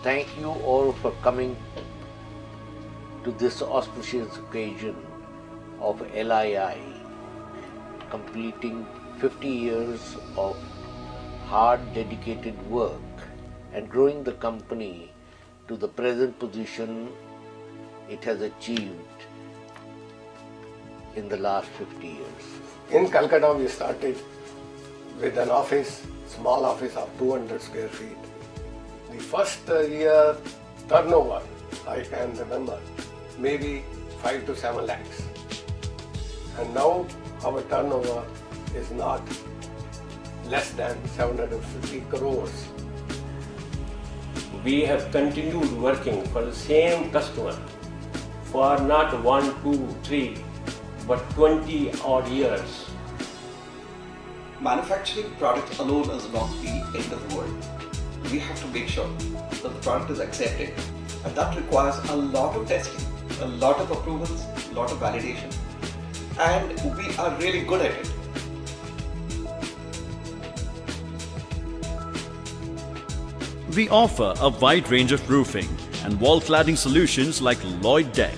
thank you all for coming to this auspicious occasion of LII, completing 50 years of hard, dedicated work and growing the company to the present position it has achieved in the last 50 years. In Calcutta, we started with an office, small office of 200 square feet. The first year turnover, I can remember, maybe 5 to 7 lakhs. And now our turnover is not less than 750 crores. We have continued working for the same customer for not 1, 2, 3, but 20 odd years. Manufacturing product alone is not the end of the world. We have to make sure that the product is accepted, and that requires a lot of testing, a lot of approvals, a lot of validation, and we are really good at it. We offer a wide range of roofing and wall cladding solutions like Lloyd Deck,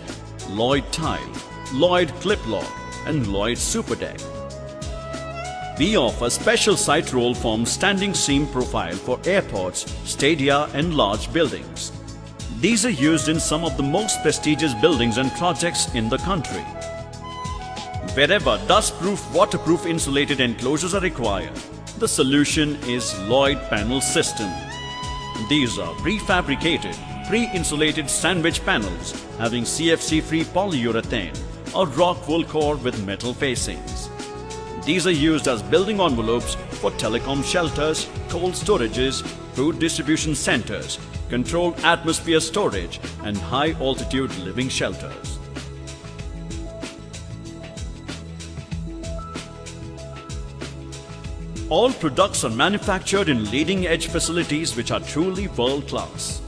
Lloyd Tile, Lloyd Clip Lock and Lloyd Super Deck. We offer special site roll form standing seam profile for airports, stadia and large buildings. These are used in some of the most prestigious buildings and projects in the country. Wherever dust-proof, waterproof insulated enclosures are required, the solution is Lloyd Panel System. These are prefabricated, pre-insulated sandwich panels having CFC-free polyurethane or rock wool core with metal facings. These are used as building envelopes for telecom shelters, cold storages, food distribution centers, controlled atmosphere storage and high-altitude living shelters. All products are manufactured in leading-edge facilities which are truly world-class.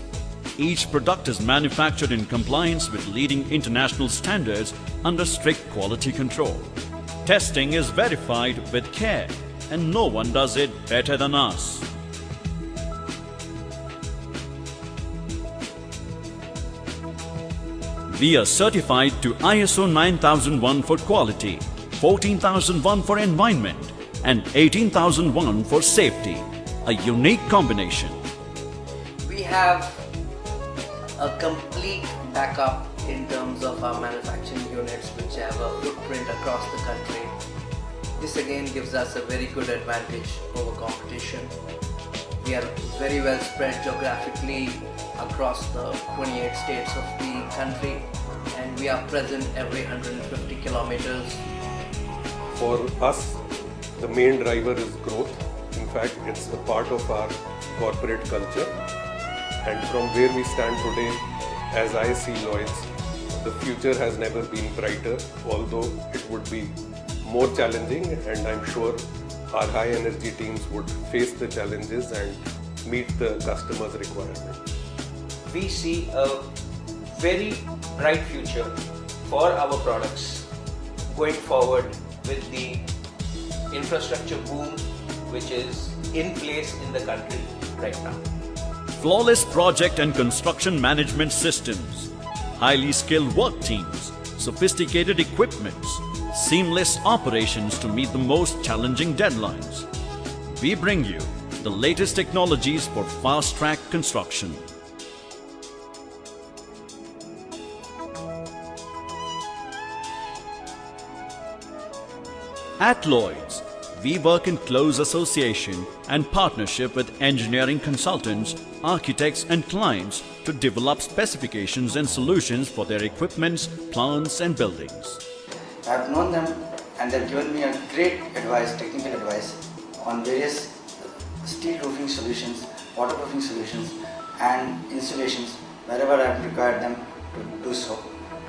Each product is manufactured in compliance with leading international standards under strict quality control. Testing is verified with care, and no one does it better than us. We are certified to ISO 9001 for quality, 14001 for environment, and 18001 for safety, a unique combination. We have a complete backup in terms of our manufacturing units which have a footprint across the country. This again gives us a very good advantage over competition. We are very well spread geographically across the 28 states of the country, and we are present every 150 kilometers. For us, the main driver is growth. In fact, it's a part of our corporate culture. And from where we stand today, as I see Lloyds, the future has never been brighter, although it would be more challenging, and I'm sure our high energy teams would face the challenges and meet the customer's requirement. We see a very bright future for our products going forward with the infrastructure boom which is in place in the country right now. Flawless project and construction management systems, highly skilled work teams, sophisticated equipments, seamless operations to meet the most challenging deadlines. We bring you the latest technologies for fast-track construction. At Lloyds, we work in close association and partnership with engineering consultants, architects and clients to develop specifications and solutions for their equipments, plants and buildings. I've known them and they've given me a great advice, technical advice on various steel roofing solutions, waterproofing solutions and installations wherever I've required them to do so.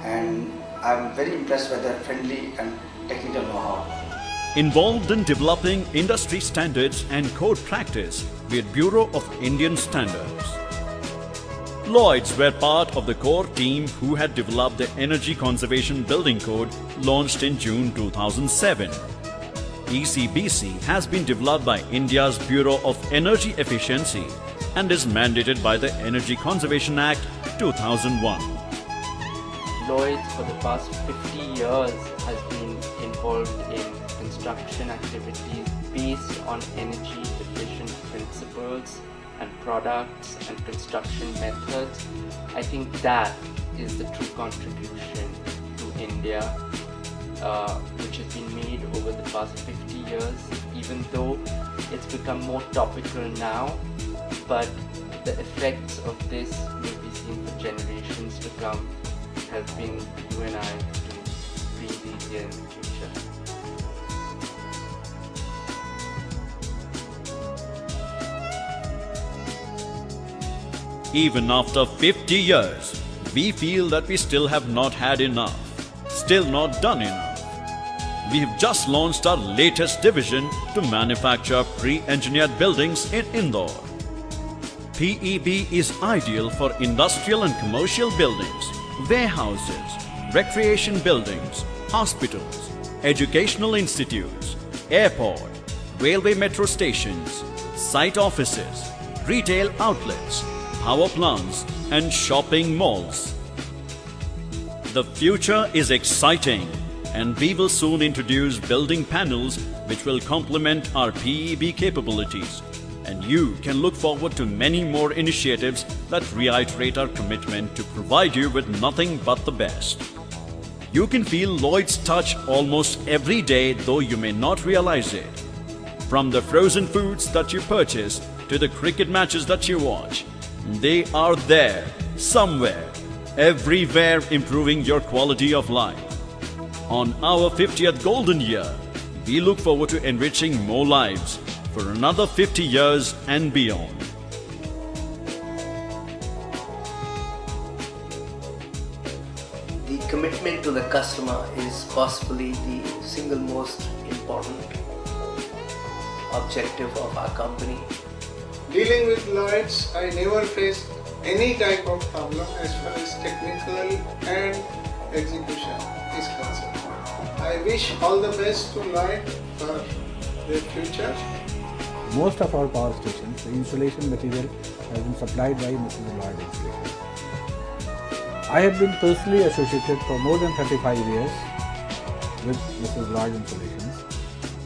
And I'm very impressed with their friendly and technical know-how. Involved in developing industry standards and code practice with Bureau of Indian Standards. Lloyds were part of the core team who had developed the Energy Conservation Building Code launched in June 2007. ECBC has been developed by India's Bureau of Energy Efficiency and is mandated by the Energy Conservation Act 2001. Lloyds for the past 50 years has been involved in construction activities based on energy efficient principles and products and construction methods. I think that is the true contribution to India, which has been made over the past 50 years, even though it's become more topical now, but the effects of this will be seen for generations to come, helping you and I to breathe easier in the future. Even after 50 years, we feel that we still have not had enough, still not done enough. We have just launched our latest division to manufacture pre-engineered buildings in Indore. PEB is ideal for industrial and commercial buildings, warehouses, recreation buildings, hospitals, educational institutes, airport, railway metro stations, site offices, retail outlets, power plants and shopping malls. The future is exciting, and we will soon introduce building panels which will complement our PEB capabilities, and you can look forward to many more initiatives that reiterate our commitment to provide you with nothing but the best. You can feel Lloyd's touch almost every day, though you may not realize it. From the frozen foods that you purchase to the cricket matches that you watch, they are there, somewhere, everywhere, improving your quality of life. On our 50th golden year, we look forward to enriching more lives for another 50 years and beyond. The commitment to the customer is possibly the single most important objective of our company. Dealing with Lloyds, I never faced any type of problem as far as technical and execution is concerned. I wish all the best to Lloyd for their future. Most of our power stations, the insulation material has been supplied by Mrs. Lloyd Insulation. I have been personally associated for more than 35 years with Mrs. Lloyd Insulations.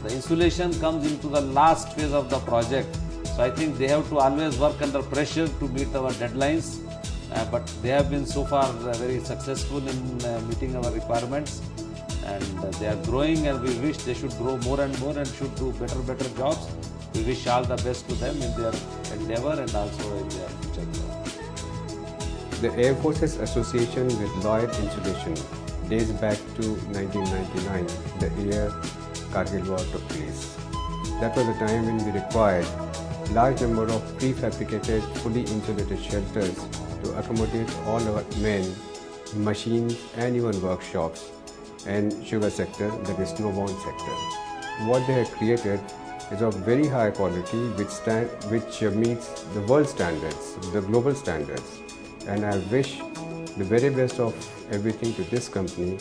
The insulation comes into the last phase of the project. So I think they have to always work under pressure to meet our deadlines, but they have been so far very successful in meeting our requirements, and they are growing, and we wish they should grow more and more and should do better jobs. We wish all the best to them in their endeavor and also in their future growth. The Air Forces Association with Lloyd Insulation dates back to 1999, the year Kargil War took place. That was the time when we required large number of prefabricated, fully insulated shelters to accommodate all our men, machines and even workshops and sugar sector, that is snowbound sector. What they had created is of very high quality which meets the world standards, the global standards, and I wish the very best of everything to this company.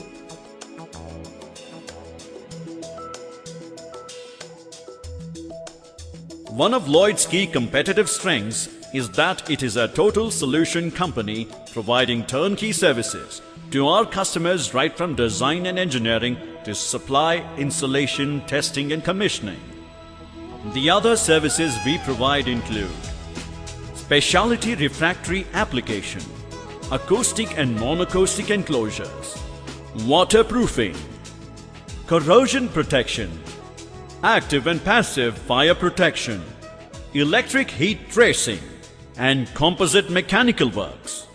One of Lloyd's key competitive strengths is that it is a total solution company providing turnkey services to our customers right from design and engineering to supply, installation, testing and commissioning. The other services we provide include specialty refractory application, acoustic and non-acoustic enclosures, waterproofing, corrosion protection, active and passive fire protection, electric heat tracing, and composite mechanical works.